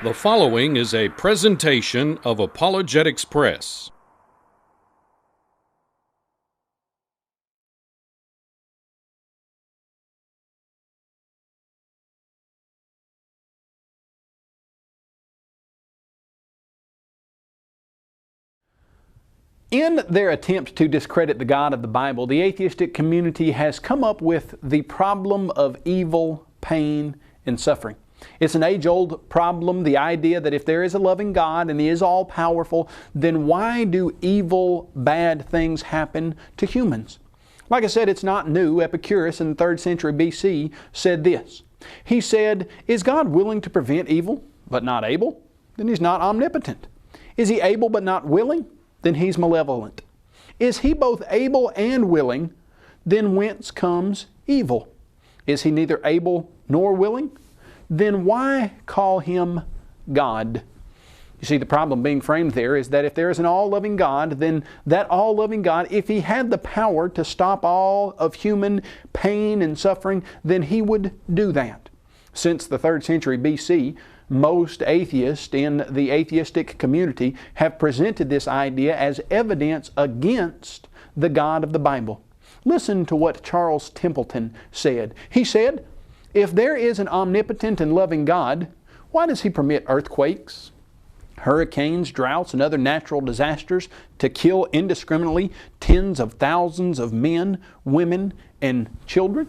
The following is a presentation of Apologetics Press. In their attempt to discredit the God of the Bible, the atheistic community has come up with the problem of evil, pain, and suffering. It's an age-old problem, the idea that if there is a loving God and He is all-powerful, then why do evil, bad things happen to humans? Like I said, it's not new. Epicurus in the 3rd century BC said this. He said, "Is God willing to prevent evil, but not able? Then He's not omnipotent. Is He able but not willing? Then He's malevolent. Is He both able and willing? Then whence comes evil? Is He neither able nor willing? Then why call Him God?" You see, the problem being framed there is that if there is an all-loving God, then that all-loving God, if He had the power to stop all of human pain and suffering, then He would do that. Since the 3rd century BC, most atheists in the atheistic community have presented this idea as evidence against the God of the Bible. Listen to what Charles Templeton said. He said, "If there is an omnipotent and loving God, why does He permit earthquakes, hurricanes, droughts, and other natural disasters to kill indiscriminately tens of thousands of men, women, and children?"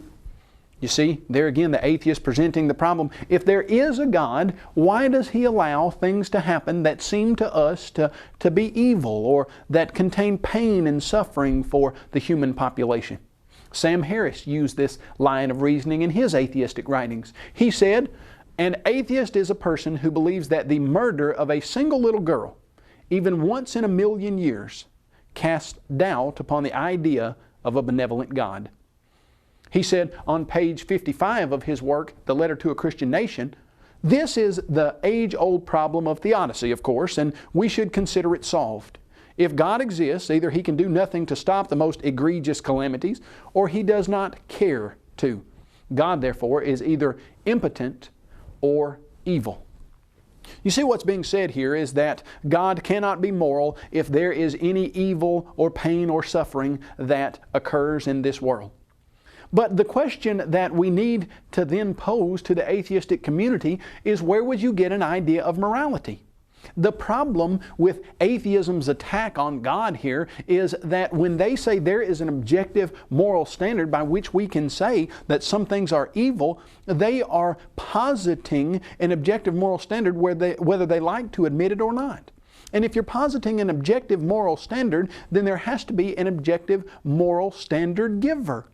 You see, there again, the atheist presenting the problem. If there is a God, why does He allow things to happen that seem to us to be evil or that contain pain and suffering for the human population? Sam Harris used this line of reasoning in his atheistic writings. He said, "An atheist is a person who believes that the murder of a single little girl, even once in a million years, casts doubt upon the idea of a benevolent God." He said on page 55 of his work, The Letter to a Christian Nation, "This is the age-old problem of theodicy, of course, and we should consider it solved. If God exists, either He can do nothing to stop the most egregious calamities, or He does not care to. God, therefore, is either impotent or evil." You see, what's being said here is that God cannot be moral if there is any evil or pain or suffering that occurs in this world. But the question that we need to then pose to the atheistic community is, where would you get an idea of morality? The problem with atheism's attack on God here is that when they say there is an objective moral standard by which we can say that some things are evil, they are positing an objective moral standard whether they like to admit it or not. And if you're positing an objective moral standard, then there has to be an objective moral standard giver.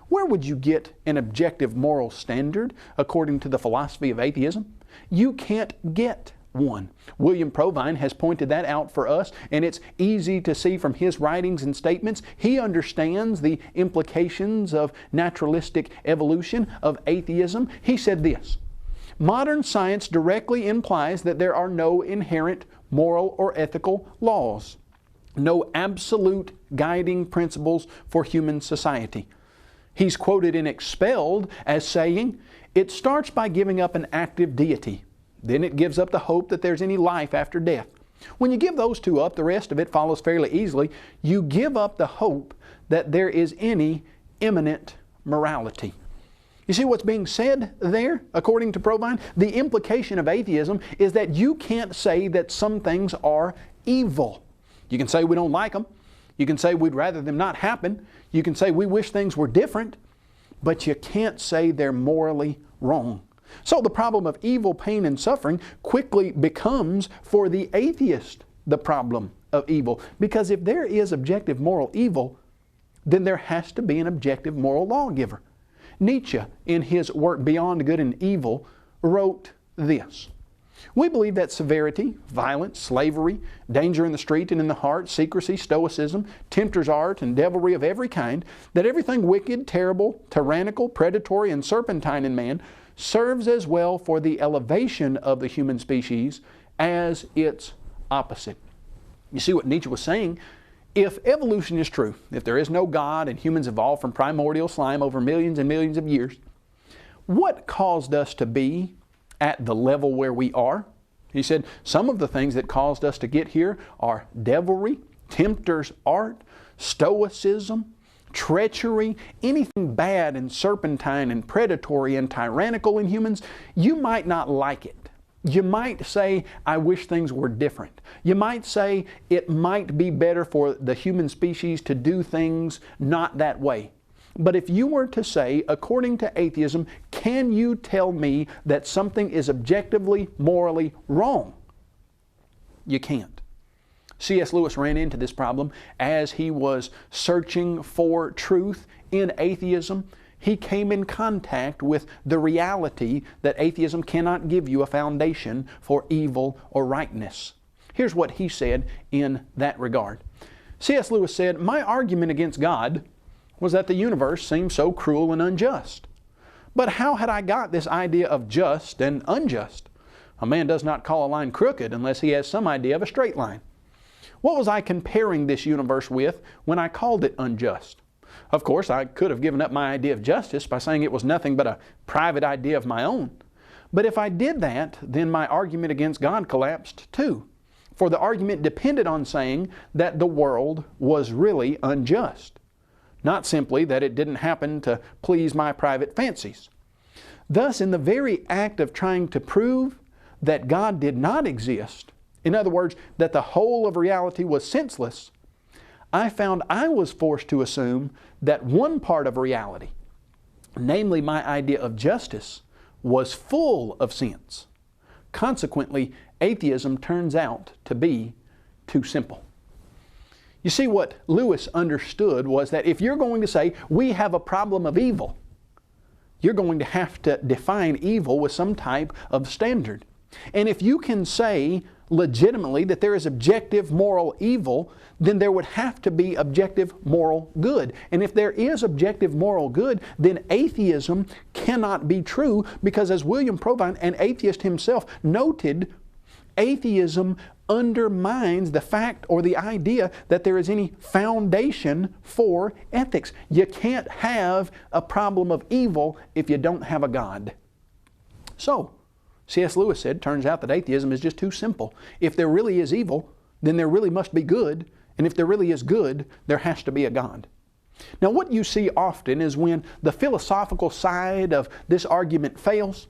Where would you get an objective moral standard according to the philosophy of atheism? You can't get one. William Provine has pointed that out for us, and it's easy to see from his writings and statements. He understands the implications of naturalistic evolution, of atheism. He said this, "Modern science directly implies that there are no inherent moral or ethical laws, no absolute guiding principles for human society." He's quoted in Expelled as saying, "It starts by giving up an active deity. Then it gives up the hope that there's any life after death. When you give those two up, the rest of it follows fairly easily. You give up the hope that there is any imminent morality." You see what's being said there, according to Provine? The implication of atheism is that you can't say that some things are evil. You can say we don't like them. You can say we'd rather them not happen. You can say we wish things were different. But you can't say they're morally wrong. So the problem of evil, pain, and suffering quickly becomes, for the atheist, the problem of evil. Because if there is objective moral evil, then there has to be an objective moral lawgiver. Nietzsche, in his work Beyond Good and Evil, wrote this, "We believe that severity, violence, slavery, danger in the street and in the heart, secrecy, stoicism, tempter's art, and devilry of every kind, that everything wicked, terrible, tyrannical, predatory, and serpentine in man serves as well for the elevation of the human species as its opposite." You see what Nietzsche was saying? If evolution is true, if there is no God and humans evolved from primordial slime over millions and millions of years, what caused us to be at the level where we are? He said, some of the things that caused us to get here are devilry, tempter's art, stoicism, treachery, anything bad and serpentine and predatory and tyrannical in humans. You might not like it. You might say, I wish things were different. You might say it might be better for the human species to do things not that way. But if you were to say, according to atheism, can you tell me that something is objectively, morally wrong? You can't. C.S. Lewis ran into this problem as he was searching for truth in atheism. He came in contact with the reality that atheism cannot give you a foundation for evil or rightness. Here's what he said in that regard. C.S. Lewis said, my argument against God was that the universe seemed so cruel and unjust. But how had I got this idea of just and unjust? A man does not call a line crooked unless he has some idea of a straight line. What was I comparing this universe with when I called it unjust? Of course, I could have given up my idea of justice by saying it was nothing but a private idea of my own. But if I did that, then my argument against God collapsed too. For the argument depended on saying that the world was really unjust, not simply that it didn't happen to please my private fancies. Thus, in the very act of trying to prove that God did not exist, in other words, that the whole of reality was senseless, I found I was forced to assume that one part of reality, namely my idea of justice, was full of sense. Consequently, atheism turns out to be too simple. You see, what Lewis understood was that if you're going to say, we have a problem of evil, you're going to have to define evil with some type of standard. And if you can say legitimately that there is objective moral evil, then there would have to be objective moral good. And if there is objective moral good, then atheism cannot be true, because as William Provine, an atheist himself, noted, atheism undermines the fact or the idea that there is any foundation for ethics. You can't have a problem of evil if you don't have a God. So, C.S. Lewis said, turns out that atheism is just too simple. If there really is evil, then there really must be good. And if there really is good, there has to be a God. Now, what you see often is when the philosophical side of this argument fails,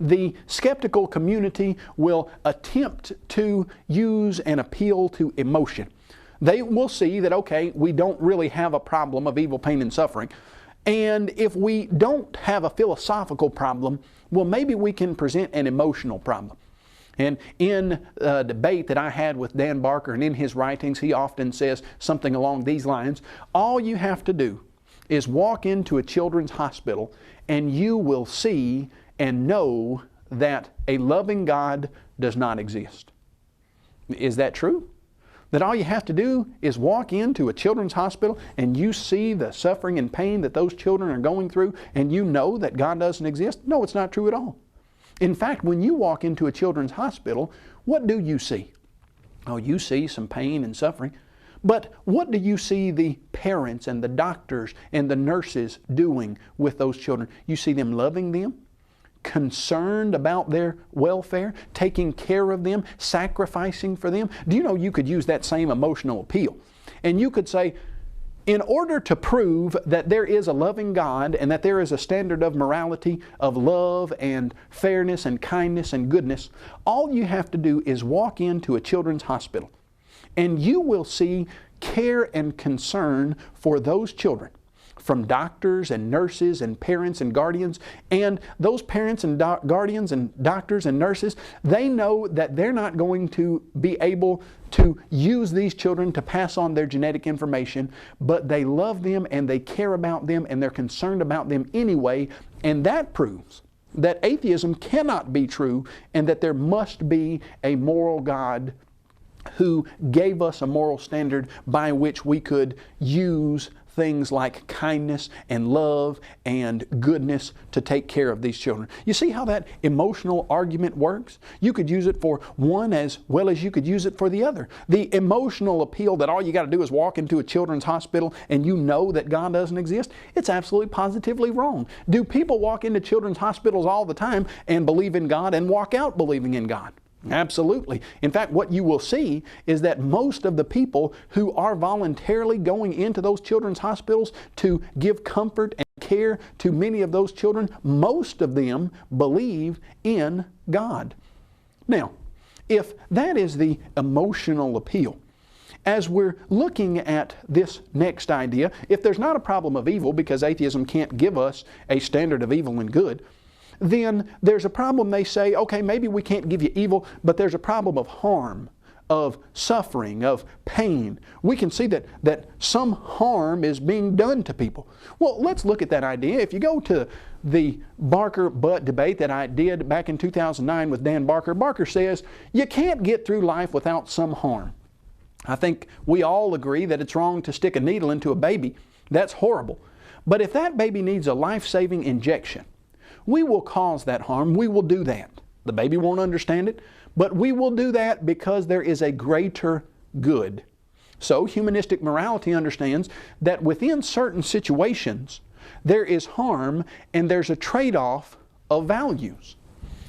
the skeptical community will attempt to use and appeal to emotion. They will see that, okay, we don't really have a problem of evil, pain, and suffering. And if we don't have a philosophical problem, well, maybe we can present an emotional problem. And in a debate that I had with Dan Barker, and in his writings, he often says something along these lines: all you have to do is walk into a children's hospital and you will see and know that a loving God does not exist. Is that true? That all you have to do is walk into a children's hospital and you see the suffering and pain that those children are going through and you know that God doesn't exist? No, it's not true at all. In fact, when you walk into a children's hospital, what do you see? Oh, you see some pain and suffering. But what do you see the parents and the doctors and the nurses doing with those children? You see them loving them, concerned about their welfare, taking care of them, sacrificing for them. Do you know you could use that same emotional appeal? And you could say, in order to prove that there is a loving God and that there is a standard of morality, of love and fairness and kindness and goodness, all you have to do is walk into a children's hospital and you will see care and concern for those children from doctors and nurses and parents and guardians. And those parents and guardians and doctors and nurses, they know that they're not going to be able to use these children to pass on their genetic information, but they love them and they care about them and they're concerned about them anyway. And that proves that atheism cannot be true and that there must be a moral God who gave us a moral standard by which we could use things like kindness and love and goodness to take care of these children. You see how that emotional argument works? You could use it for one as well as you could use it for the other. The emotional appeal that all you got to do is walk into a children's hospital and you know that God doesn't exist, it's absolutely positively wrong. Do people walk into children's hospitals all the time and believe in God and walk out believing in God? Absolutely. In fact, what you will see is that most of the people who are voluntarily going into those children's hospitals to give comfort and care to many of those children, most of them believe in God. Now, if that is the emotional appeal, as we're looking at this next idea, if there's not a problem of evil, because atheism can't give us a standard of evil and good, then there's a problem. They say, okay, maybe we can't give you evil, but there's a problem of harm, of suffering, of pain. We can see that some harm is being done to people. Well, let's look at that idea. If you go to the Barker-Butt debate that I did back in 2009 with Dan Barker, Barker says, you can't get through life without some harm. I think we all agree that it's wrong to stick a needle into a baby. That's horrible. But if that baby needs a life-saving injection, we will cause that harm. We will do that. The baby won't understand it, but we will do that because there is a greater good. So humanistic morality understands that within certain situations, there is harm and there's a trade-off of values.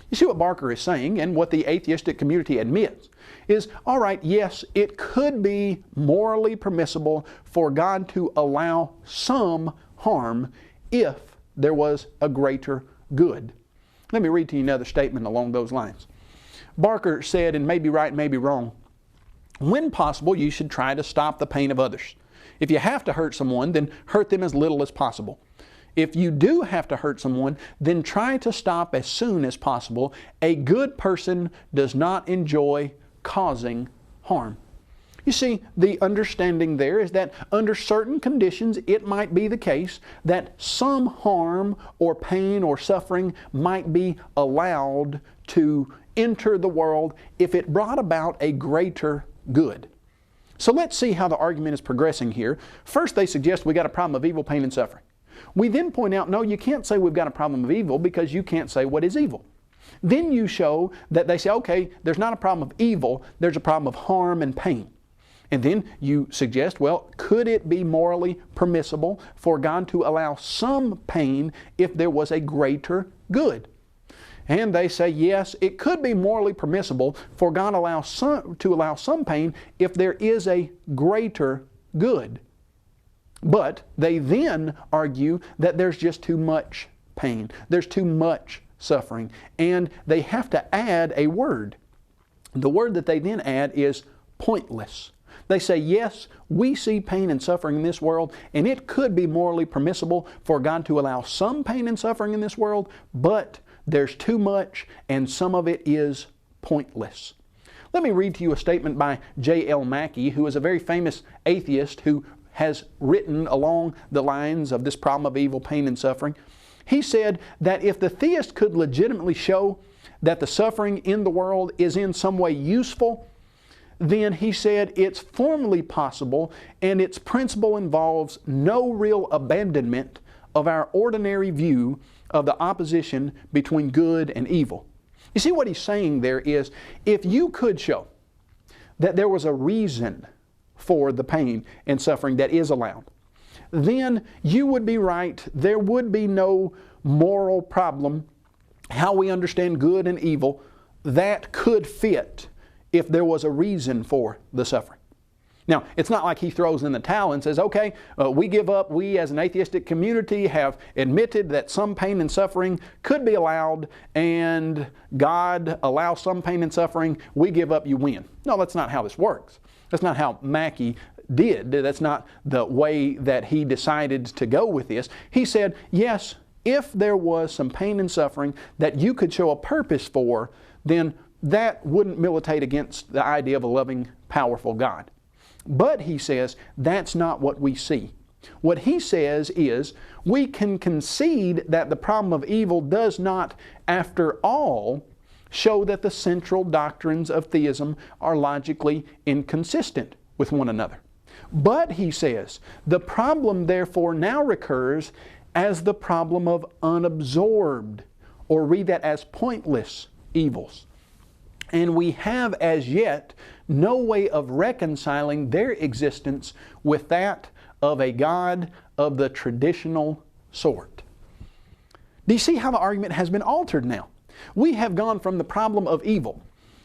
You see what Barker is saying, and what the atheistic community admits, is, all right, yes, it could be morally permissible for God to allow some harm if there was a greater good. Let me read to you another statement along those lines. Barker said, and may be right, may be wrong, when possible, you should try to stop the pain of others. If you have to hurt someone, then hurt them as little as possible. If you do have to hurt someone, then try to stop as soon as possible. A good person does not enjoy causing harm. You see, the understanding there is that under certain conditions, it might be the case that some harm or pain or suffering might be allowed to enter the world if it brought about a greater good. So let's see how the argument is progressing here. First, they suggest we got a problem of evil, pain, and suffering. We then point out, no, you can't say we've got a problem of evil because you can't say what is evil. Then you show that they say, okay, there's not a problem of evil, there's a problem of harm and pain. And then you suggest, well, could it be morally permissible for God to allow some pain if there was a greater good? And they say, yes, it could be morally permissible for God to allow some pain if there is a greater good. But they then argue that there's just too much pain. There's too much suffering. And they have to add a word. The word that they then add is pointless. They say, yes, we see pain and suffering in this world, and it could be morally permissible for God to allow some pain and suffering in this world, but there's too much, and some of it is pointless. Let me read to you a statement by J.L. Mackie, who is a very famous atheist who has written along the lines of this problem of evil, pain, and suffering. He said that if the theist could legitimately show that the suffering in the world is in some way useful, then he said it's formally possible and its principle involves no real abandonment of our ordinary view of the opposition between good and evil. You see what he's saying there is, if you could show that there was a reason for the pain and suffering that is allowed, then you would be right. There would be no moral problem, how we understand good and evil, that could fit if there was a reason for the suffering. Now, it's not like he throws in the towel and says, okay, we give up. We as an atheistic community have admitted that some pain and suffering could be allowed, and God allows some pain and suffering. We give up, you win. No, that's not how this works. That's not how Mackie did. That's not the way that he decided to go with this. He said, yes, if there was some pain and suffering that you could show a purpose for, then that wouldn't militate against the idea of a loving, powerful God. But he says that's not what we see. What he says is we can concede that the problem of evil does not, after all, show that the central doctrines of theism are logically inconsistent with one another. But, he says, the problem therefore now recurs as the problem of unabsorbed, or read that as pointless evils. And we have as yet no way of reconciling their existence with that of a God of the traditional sort. Do you see how the argument has been altered now? We have gone from the problem of evil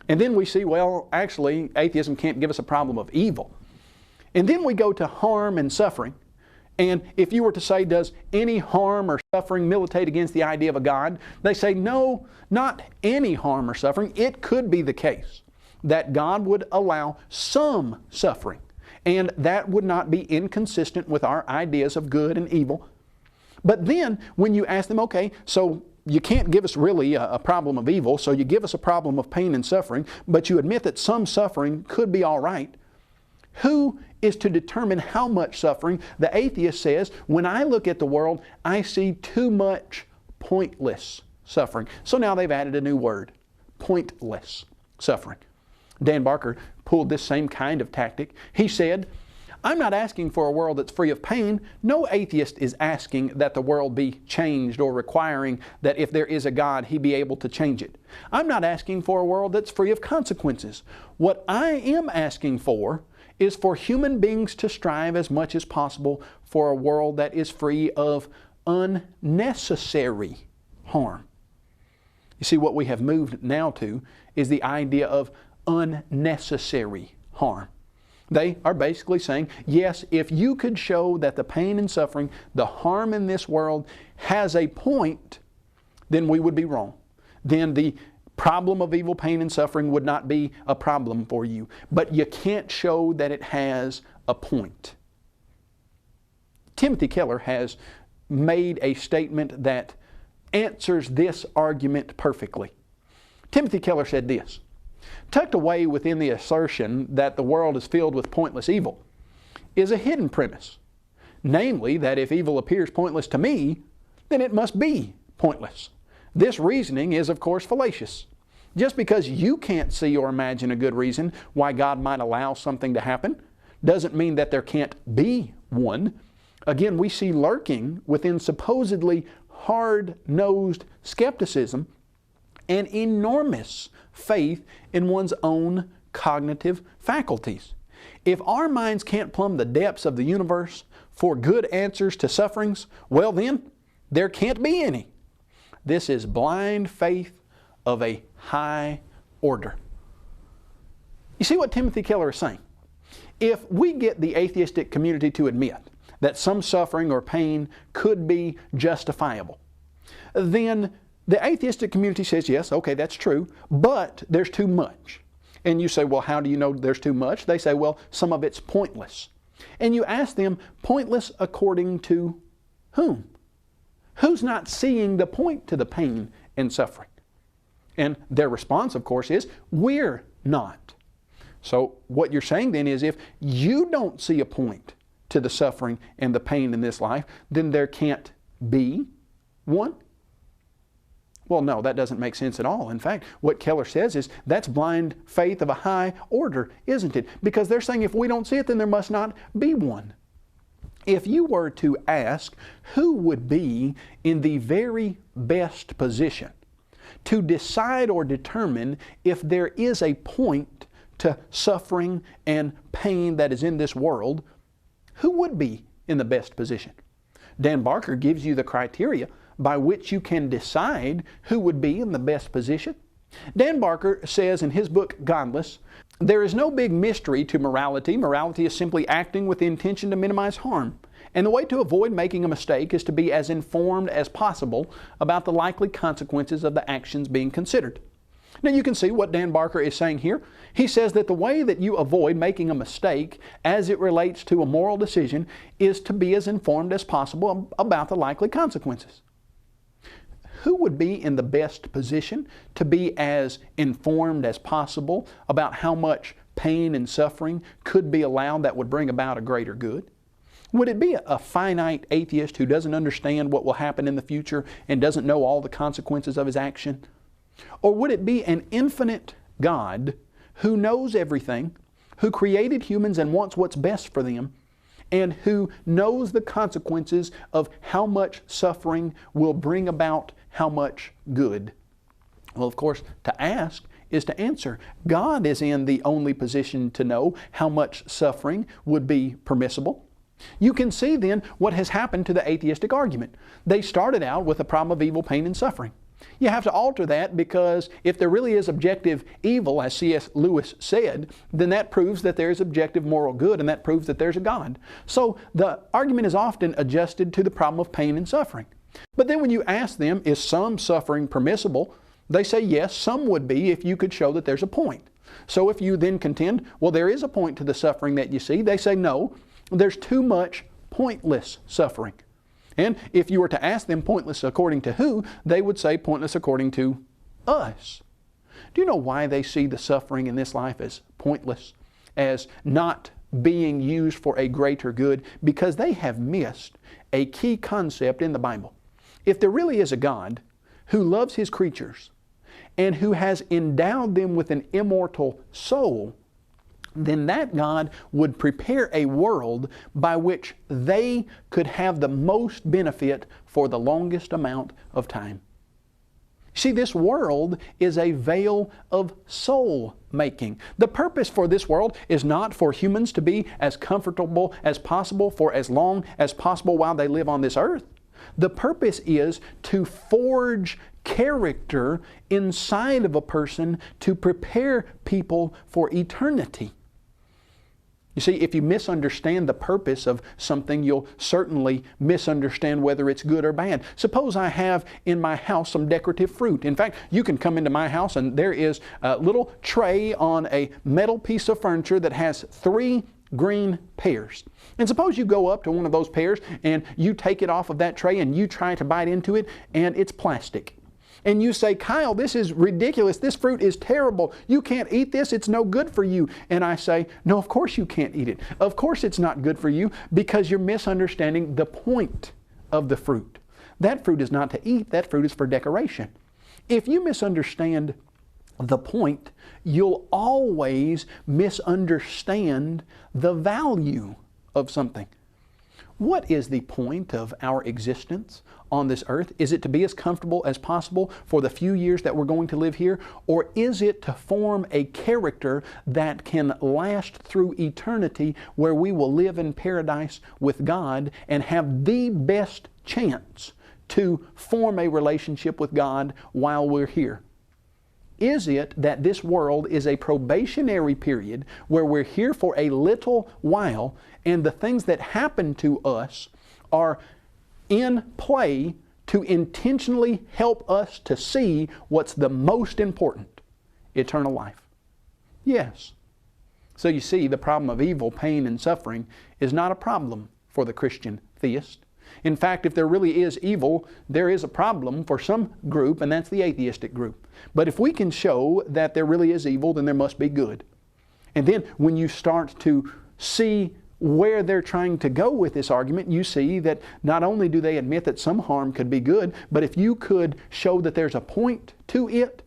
And then we see, well, actually, atheism can't give us a problem of evil. And then we go to harm and suffering. And if you were to say, does any harm or suffering militate against the idea of a God? They say, no, not any harm or suffering. It could be the case that God would allow some suffering. And that would not be inconsistent with our ideas of good and evil. But then when you ask them, okay, so you can't give us really a problem of evil, so you give us a problem of pain and suffering, but you admit that some suffering could be all right. Who is to determine how much suffering? The atheist says, when I look at the world, I see too much pointless suffering. So now they've added a new word, pointless suffering. Dan Barker pulled this same kind of tactic. He said, I'm not asking for a world that's free of pain. No atheist is asking that the world be changed or requiring that if there is a God, He be able to change it. I'm not asking for a world that's free of consequences. What I am asking for is for human beings to strive as much as possible for a world that is free of unnecessary harm. You see, what we have moved now to is the idea of unnecessary harm. They are basically saying, yes, if you could show that the pain and suffering, the harm in this world has a point, then we would be wrong. Then the problem of evil, pain, and suffering would not be a problem for you. But you can't show that it has a point. Timothy Keller has made a statement that answers this argument perfectly. Timothy Keller said this, tucked away within the assertion that the world is filled with pointless evil is a hidden premise. Namely, that if evil appears pointless to me, then it must be pointless. This reasoning is, of course, fallacious. Just because you can't see or imagine a good reason why God might allow something to happen doesn't mean that there can't be one. Again, we see lurking within supposedly hard-nosed skepticism an enormous faith in one's own cognitive faculties. If our minds can't plumb the depths of the universe for good answers to sufferings, well then, there can't be any. This is blind faith of a high order. You see what Timothy Keller is saying? If we get the atheistic community to admit that some suffering or pain could be justifiable, then the atheistic community says, yes, okay, that's true, but there's too much. And you say, well, how do you know there's too much? They say, well, some of it's pointless. And you ask them, pointless according to whom? Who's not seeing the point to the pain and suffering? And their response, of course, is, we're not. So what you're saying then is, if you don't see a point to the suffering and the pain in this life, then there can't be one? Well, no, that doesn't make sense at all. In fact, what Keller says is that's blind faith of a high order, isn't it? Because they're saying if we don't see it, then there must not be one. If you were to ask who would be in the very best position to decide or determine if there is a point to suffering and pain that is in this world, who would be in the best position? Dan Barker gives you the criteria by which you can decide who would be in the best position. Dan Barker says in his book, Godless, there is no big mystery to morality. Morality is simply acting with the intention to minimize harm. And the way to avoid making a mistake is to be as informed as possible about the likely consequences of the actions being considered. Now you can see what Dan Barker is saying here. He says that the way that you avoid making a mistake as it relates to a moral decision is to be as informed as possible about the likely consequences. Who would be in the best position to be as informed as possible about how much pain and suffering could be allowed that would bring about a greater good? Would it be a finite atheist who doesn't understand what will happen in the future and doesn't know all the consequences of his action? Or would it be an infinite God who knows everything, who created humans and wants what's best for them, and who knows the consequences of how much suffering will bring about how much good? Well, of course, to ask is to answer. God is in the only position to know how much suffering would be permissible. You can see then what has happened to the atheistic argument. They started out with a problem of evil, pain, and suffering. You have to alter that, because if there really is objective evil, as C.S. Lewis said, then that proves that there is objective moral good, and that proves that there's a God. So the argument is often adjusted to the problem of pain and suffering. But then when you ask them, is some suffering permissible? They say yes, some would be if you could show that there's a point. So if you then contend, well, there is a point to the suffering that you see, they say no, there's too much pointless suffering. And if you were to ask them pointless according to who, they would say pointless according to us. Do you know why they see the suffering in this life as pointless, as not being used for a greater good? Because they have missed a key concept in the Bible. If there really is a God who loves His creatures and who has endowed them with an immortal soul, then that God would prepare a world by which they could have the most benefit for the longest amount of time. See, this world is a veil of soul making. The purpose for this world is not for humans to be as comfortable as possible for as long as possible while they live on this earth. The purpose is to forge character inside of a person to prepare people for eternity. You see, if you misunderstand the purpose of something, you'll certainly misunderstand whether it's good or bad. Suppose I have in my house some decorative fruit. In fact, you can come into my house and there is a little tray on a metal piece of furniture that has 3 green pears. And suppose you go up to one of those pears and you take it off of that tray and you try to bite into it, and it's plastic. And you say, Kyle, this is ridiculous. This fruit is terrible. You can't eat this. It's no good for you. And I say, no, of course you can't eat it. Of course it's not good for you, because you're misunderstanding the point of the fruit. That fruit is not to eat. That fruit is for decoration. If you misunderstand the point, you'll always misunderstand the value of something. What is the point of our existence on this earth? Is it to be as comfortable as possible for the few years that we're going to live here? Or is it to form a character that can last through eternity, where we will live in paradise with God and have the best chance to form a relationship with God while we're here? Is it that this world is a probationary period where we're here for a little while, and the things that happen to us are in play to intentionally help us to see what's the most important? Eternal life. Yes. So you see, the problem of evil, pain, and suffering is not a problem for the Christian theist. In fact, if there really is evil, there is a problem for some group, and that's the atheistic group. But if we can show that there really is evil, then there must be good. And then when you start to see where they're trying to go with this argument, you see that not only do they admit that some harm could be good, but if you could show that there's a point to it,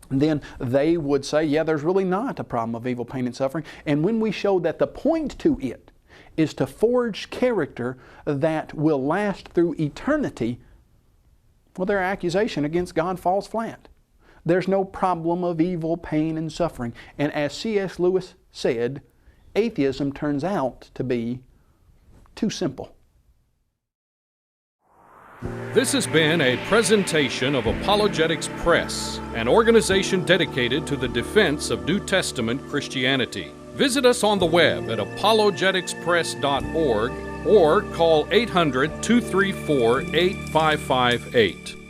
then they would say, yeah, there's really not a problem of evil, pain, and suffering. And when we show that the point to it is to forge character that will last through eternity, well, their accusation against God falls flat. There's no problem of evil, pain, and suffering. And as C.S. Lewis said, atheism turns out to be too simple. This has been a presentation of Apologetics Press, an organization dedicated to the defense of New Testament Christianity. Visit us on the web at apologeticspress.org or call 800-234-8558.